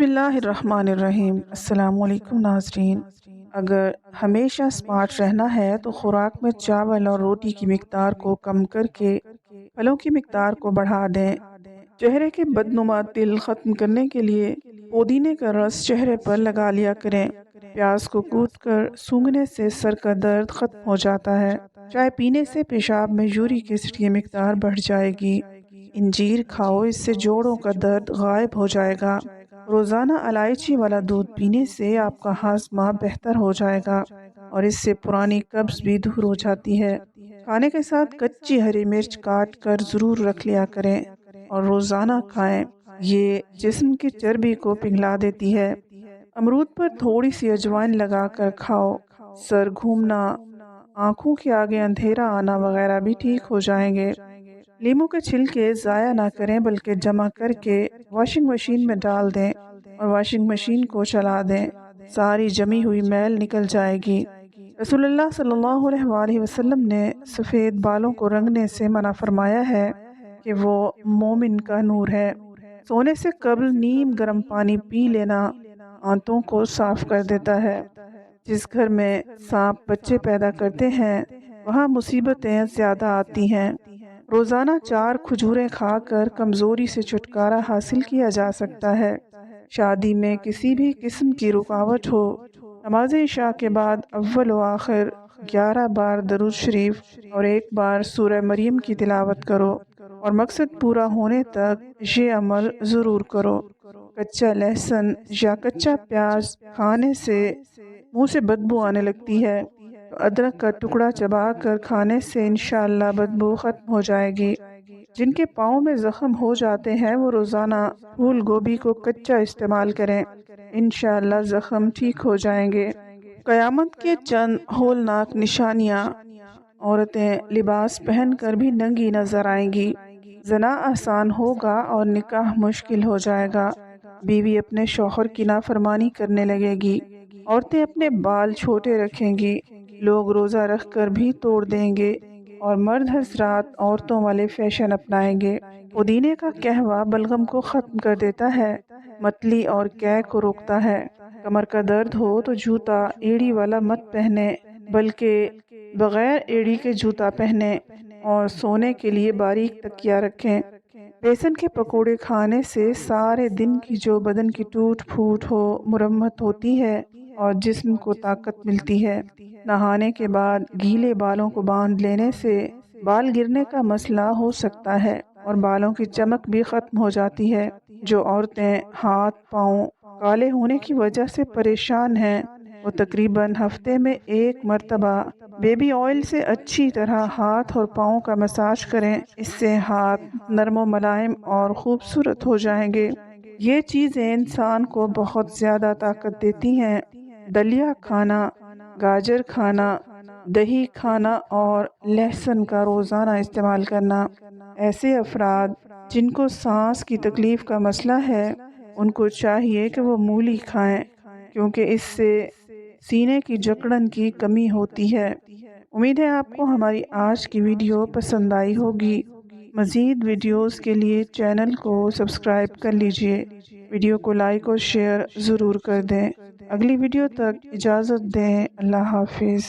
बिस्मिल्लाहिर्रहमानिर्रहीम। अस्सलाम वालेकुम नाज़रीन। अगर हमेशा स्मार्ट रहना है तो खुराक में चावल और रोटी की मिकदार को कम करके फलों की मिकदार को बढ़ा दें। चेहरे के बदनुमा तिल ख़त्म करने के लिए पुदीने का रस चेहरे पर लगा लिया करें। प्याज को कूटकर सूंघने से सर का दर्द ख़त्म हो जाता है। चाय पीने से पेशाब में यूरिक एसिड की मिकदार बढ़ जाएगी। इंजीर खाओ, इससे जोड़ों का दर्द गायब हो जाएगा। रोज़ाना इलायची वाला दूध पीने से आपका हाजमा बेहतर हो जाएगा और इससे पुरानी कब्ज़ भी दूर हो जाती है। खाने के साथ कच्ची हरी मिर्च काट कर ज़रूर रख लिया करें और रोज़ाना खाएं। ये जिस्म की चर्बी को पिघला देती है। अमरूद पर थोड़ी सी अजवाइन लगाकर खाओ। सर घूमना, आँखों के आगे अंधेरा आना वगैरह भी ठीक हो जाएंगे। लीमू के छिलके ज़ाया ना करें बल्कि जमा करके वॉशिंग मशीन में डाल दें और वॉशिंग मशीन को चला दें। सारी जमी हुई मैल निकल जाएगी। रसूलुल्लाह सल्लल्लाहु अलैहि वसल्लम ने सफ़ेद बालों को रंगने से मना फरमाया है कि वो मोमिन का नूर है। सोने से कबल नीम गर्म पानी पी लेना आंतों को साफ कर देता है। जिस घर में सांप बच्चे पैदा करते हैं वहाँ मुसीबतें ज़्यादा आती हैं। रोज़ाना 4 खजूरें खाकर कमज़ोरी से छुटकारा हासिल किया जा सकता है। शादी में किसी भी किस्म की रुकावट हो, नमाज इशा के बाद अव्वल व आखिर 11 बार दरूद शरीफ और 1 बार सूरह मरियम की तिलावत करो और मकसद पूरा होने तक ये अमल ज़रूर करो। कच्चा लहसुन या कच्चा प्याज खाने से मुंह से बदबू आने लगती है, तो अदरक का टुकड़ा चबाकर खाने से इंशाअल्लाह बदबू ख़त्म हो जाएगी। जिनके पाँव में ज़ख्म हो जाते हैं वो रोज़ाना फूल गोभी को कच्चा इस्तेमाल करें, इंशाअल्लाह ज़ख्म ठीक हो जाएंगे। क़यामत के चंद होलनाक निशानियाँ। औरतें लिबास पहनकर भी नंगी नजर आएंगी। जना आसान होगा और निकाह मुश्किल हो जाएगा। बीवी अपने शौहर की नाफरमानी करने लगेगी। औरतें अपने बाल छोटे रखेंगी। लोग रोज़ा रख कर भी तोड़ देंगे और मर्द हजरात औरतों वाले फैशन अपनाएंगे। पुदीने का कहवा बलगम को ख़त्म कर देता है, मतली और कै को रोकता है। कमर का दर्द हो तो जूता एड़ी वाला मत पहने बल्कि बग़ैर एड़ी के जूता पहने और सोने के लिए बारीक तकिया रखें। बेसन के पकोड़े खाने से सारे दिन की जो बदन की टूट फूट हो मुरम्मत होती है और जिस्म को ताकत मिलती है। नहाने के बाद गीले बालों को बांध लेने से बाल गिरने का मसला हो सकता है और बालों की चमक भी ख़त्म हो जाती है। जो औरतें हाथ पाँव काले होने की वजह से परेशान हैं वो तकरीबन हफ्ते में 1 मरतबा बेबी ऑयल से अच्छी तरह हाथ और पाँव का मसाज करें। इससे हाथ नरम व मुलायम और खूबसूरत हो जाएंगे। ये चीज़ें इंसान को बहुत ज़्यादा ताकत देती हैं। दलिया खाना, गाजर खाना, दही खाना और लहसुन का रोज़ाना इस्तेमाल करना। ऐसे अफराद जिनको सांस की तकलीफ़ का मसला है उनको चाहिए कि वो मूली खाएं, क्योंकि इससे सीने की जकड़न की कमी होती है। उम्मीद है आपको हमारी आज की वीडियो पसंद आई होगी। मज़ीद वीडियोस के लिए चैनल को सब्सक्राइब कर लीजिए। वीडियो को लाइक और शेयर ज़रूर कर दें। अगली वीडियो तक इजाज़त दें। अल्लाह हाफिज़।